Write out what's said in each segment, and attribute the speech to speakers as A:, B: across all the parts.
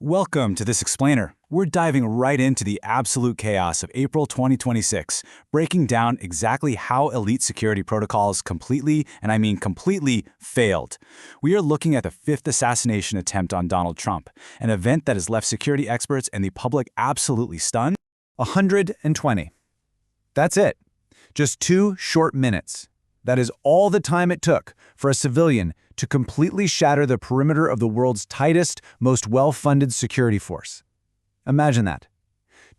A: Welcome to this explainer. We're diving right into the absolute chaos of April 2026, breaking down exactly how elite security protocols completely, and I mean completely, failed. We are looking at the fifth assassination attempt on Donald Trump, an event that has left security experts and the public absolutely stunned.
B: 120. That's it. Just 2 short minutes. That is all the time it took for a civilian to completely shatter the perimeter of the world's tightest, most well-funded security force. Imagine that.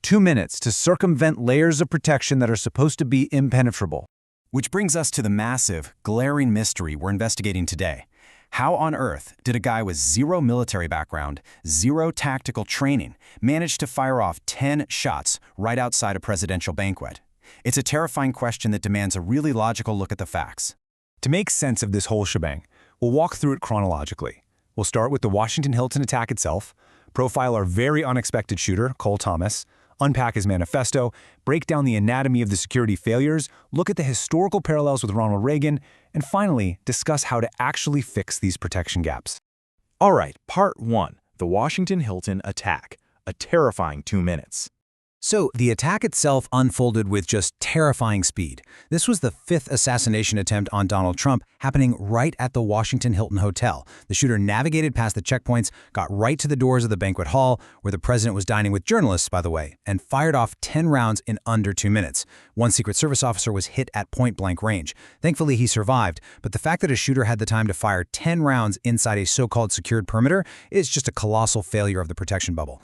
B: 2 minutes to circumvent layers of protection that are supposed to be impenetrable.
C: Which brings us to the massive, glaring mystery we're investigating today. How on earth did a guy with zero military background, zero tactical training, manage to fire off 10 shots right outside a presidential banquet? It's a terrifying question that demands a really logical look at the facts.
B: To make sense of this whole shebang, we'll walk through it chronologically. We'll start with the Washington Hilton attack itself, profile our very unexpected shooter, Cole Thomas, unpack his manifesto, break down the anatomy of the security failures, look at the historical parallels with Ronald Reagan, and finally, discuss how to actually fix these protection gaps.
D: All right, Part 1, the Washington Hilton attack, a terrifying 2 minutes.
E: So, the attack itself unfolded with just terrifying speed. This was the 5th assassination attempt on Donald Trump, happening right at the Washington Hilton Hotel. The shooter navigated past the checkpoints, got right to the doors of the banquet hall, where the president was dining with journalists, by the way, and fired off 10 rounds in under 2 minutes. One Secret Service officer was hit at point-blank range. Thankfully, he survived, but the fact that a shooter had the time to fire 10 rounds inside a so-called secured perimeter is just a colossal failure of the protection bubble.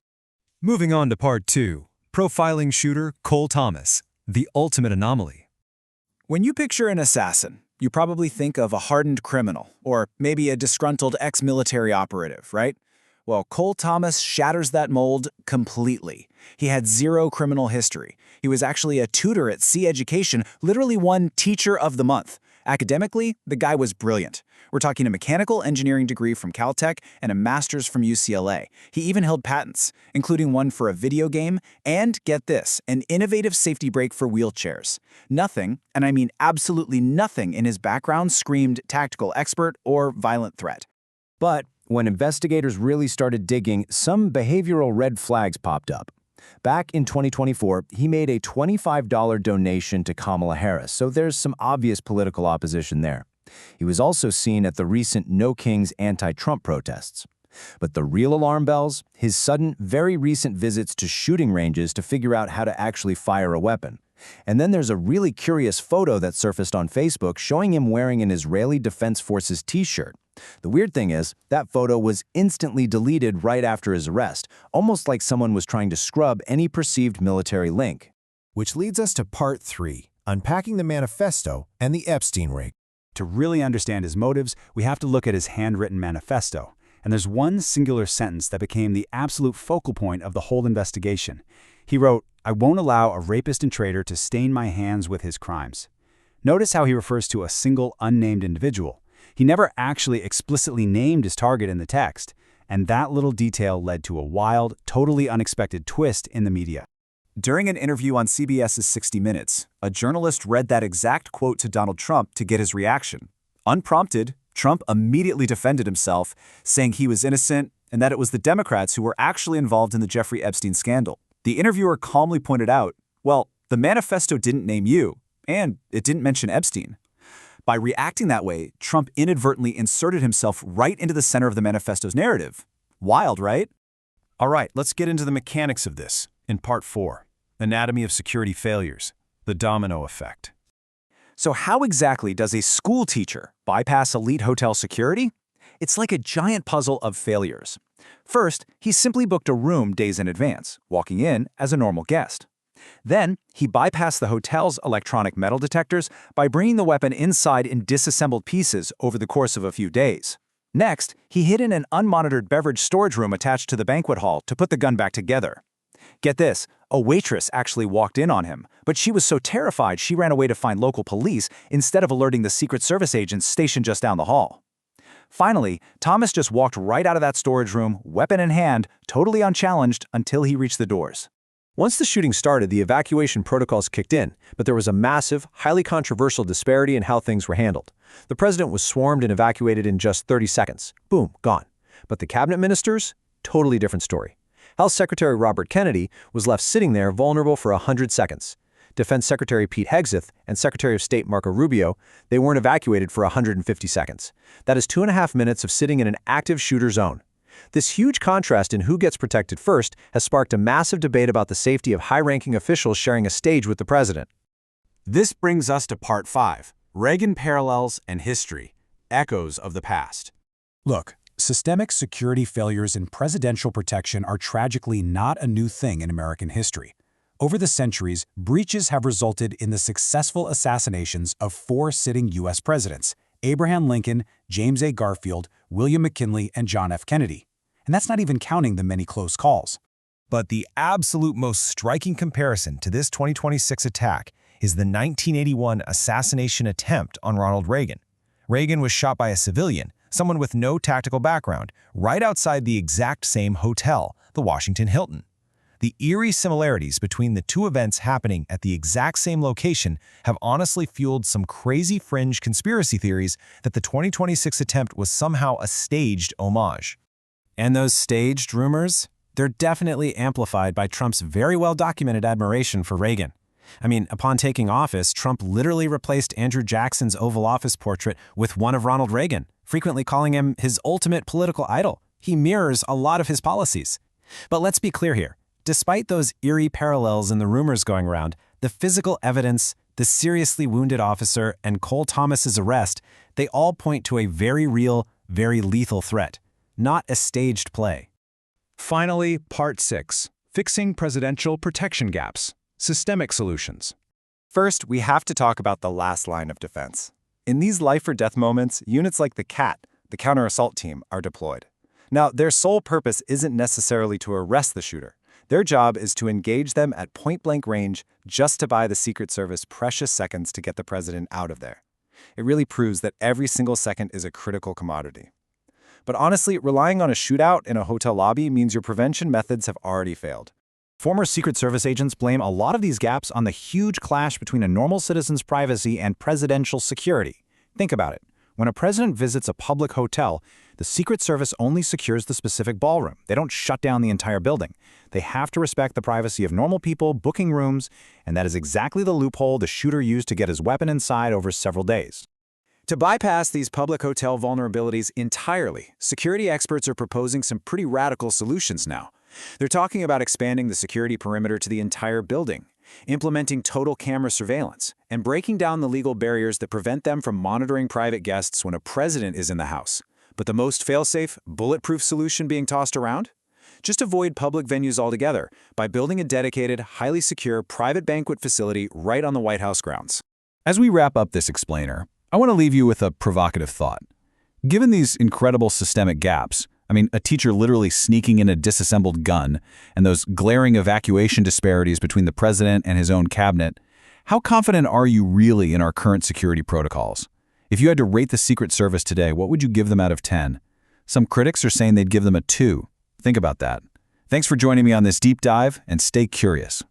F: Moving on to Part 2. Profiling shooter Cole Thomas, the ultimate anomaly.
A: When you picture an assassin, you probably think of a hardened criminal, or maybe a disgruntled ex-military operative, right? Well, Cole Thomas shatters that mold completely. He had zero criminal history. He was actually a tutor at Sea Education, literally won Teacher of the Month. Academically, the guy was brilliant. We're talking a mechanical engineering degree from Caltech and a master's from UCLA. He even held patents, including one for a video game and, get this, an innovative safety brake for wheelchairs. Nothing, and I mean absolutely nothing in his background screamed tactical expert or violent threat.
B: But when investigators really started digging, some behavioral red flags popped up. Back in 2024, he made a $25 donation to Kamala Harris, so there's some obvious political opposition there. He was also seen at the recent No Kings anti-Trump protests. But the real alarm bells? His sudden, very recent visits to shooting ranges to figure out how to actually fire a weapon. And then there's a really curious photo that surfaced on Facebook showing him wearing an Israeli Defense Forces t-shirt. The weird thing is, that photo was instantly deleted right after his arrest, almost like someone was trying to scrub any perceived military link.
G: Which leads us to Part 3, unpacking the manifesto and the Epstein rig.
A: To really understand his motives, we have to look at his handwritten manifesto. And there's one singular sentence that became the absolute focal point of the whole investigation. He wrote, "I won't allow a rapist and traitor to stain my hands with his crimes." Notice how he refers to a single unnamed individual. He never actually explicitly named his target in the text, and that little detail led to a wild, totally unexpected twist in the media. During an interview on CBS's 60 Minutes, a journalist read that exact quote to Donald Trump to get his reaction. Unprompted, Trump immediately defended himself, saying he was innocent and that it was the Democrats who were actually involved in the Jeffrey Epstein scandal. The interviewer calmly pointed out, well, the manifesto didn't name you, and it didn't mention Epstein. By reacting that way, Trump inadvertently inserted himself right into the center of the manifesto's narrative. Wild, right?
C: All right, let's get into the mechanics of this. In Part 4, Anatomy of Security Failures, the Domino Effect.
A: So how exactly does a school teacher bypass elite hotel security? It's like a giant puzzle of failures. First, he simply booked a room days in advance, walking in as a normal guest. Then, he bypassed the hotel's electronic metal detectors by bringing the weapon inside in disassembled pieces over the course of a few days. Next, he hid in an unmonitored beverage storage room attached to the banquet hall to put the gun back together. Get this, a waitress actually walked in on him, but she was so terrified she ran away to find local police instead of alerting the Secret Service agents stationed just down the hall. Finally, Thomas just walked right out of that storage room, weapon in hand, totally unchallenged until he reached the doors.
H: Once the shooting started, the evacuation protocols kicked in, but there was a massive, highly controversial disparity in how things were handled. The president was swarmed and evacuated in just 30 seconds. Boom, gone. But the cabinet ministers? totally different story. House Secretary Robert Kennedy was left sitting there vulnerable for 100 seconds. Defense Secretary Pete Hegseth and Secretary of State Marco Rubio, they weren't evacuated for 150 seconds. That is 2.5 minutes of sitting in an active shooter zone. This huge contrast in who gets protected first has sparked a massive debate about the safety of high-ranking officials sharing a stage with the president.
C: This brings us to Part 5, Reagan Parallels and History, Echoes of the Past.
A: Look, systemic security failures in presidential protection are tragically not a new thing in American history. Over the centuries, breaches have resulted in the successful assassinations of 4 sitting U.S. presidents: Abraham Lincoln, James A. Garfield, William McKinley, and John F. Kennedy. And that's not even counting the many close calls.
F: But the absolute most striking comparison to this 2026 attack is the 1981 assassination attempt on Ronald Reagan. Reagan was shot by a civilian, someone with no tactical background, right outside the exact same hotel, the Washington Hilton. The eerie similarities between the two events happening at the exact same location have honestly fueled some crazy fringe conspiracy theories that the 2026 attempt was somehow a staged homage.
C: And those staged rumors? They're definitely amplified by Trump's very well-documented admiration for Reagan. I mean, upon taking office, Trump literally replaced Andrew Jackson's Oval Office portrait with one of Ronald Reagan, frequently calling him his ultimate political idol. He mirrors a lot of his policies. But let's be clear here. Despite those eerie parallels in the rumors going around, the physical evidence, the seriously wounded officer, and Cole Thomas's arrest, they all point to a very real, very lethal threat, not a staged play.
D: Finally, Part 6, Fixing Presidential Protection Gaps, Systemic Solutions.
I: First, we have to talk about the last line of defense. In these life-or-death moments, units like the CAT, the counter-assault team, are deployed. Now, their sole purpose isn't necessarily to arrest the shooter. Their job is to engage them at point-blank range just to buy the Secret Service precious seconds to get the president out of there. It really proves that every single second is a critical commodity. But honestly, relying on a shootout in a hotel lobby means your prevention methods have already failed.
A: Former Secret Service agents blame a lot of these gaps on the huge clash between a normal citizen's privacy and presidential security. Think about it. When a president visits a public hotel, the Secret Service only secures the specific ballroom. They don't shut down the entire building. They have to respect the privacy of normal people booking rooms, and that is exactly the loophole the shooter used to get his weapon inside over several days.
H: To bypass these public hotel vulnerabilities entirely, security experts are proposing some pretty radical solutions now. They're talking about expanding the security perimeter to the entire building, implementing total camera surveillance, and breaking down the legal barriers that prevent them from monitoring private guests when a president is in the house. But the most fail-safe, bulletproof solution being tossed around? Just avoid public venues altogether by building a dedicated, highly secure private banquet facility right on the White House grounds.
A: As we wrap up this explainer, I want to leave you with a provocative thought. Given these incredible systemic gaps, a teacher literally sneaking in a disassembled gun, and those glaring evacuation disparities between the president and his own cabinet, how confident are you really in our current security protocols? If you had to rate the Secret Service today, what would you give them out of 10? Some critics are saying they'd give them a 2. Think about that. Thanks for joining me on this deep dive, and stay curious.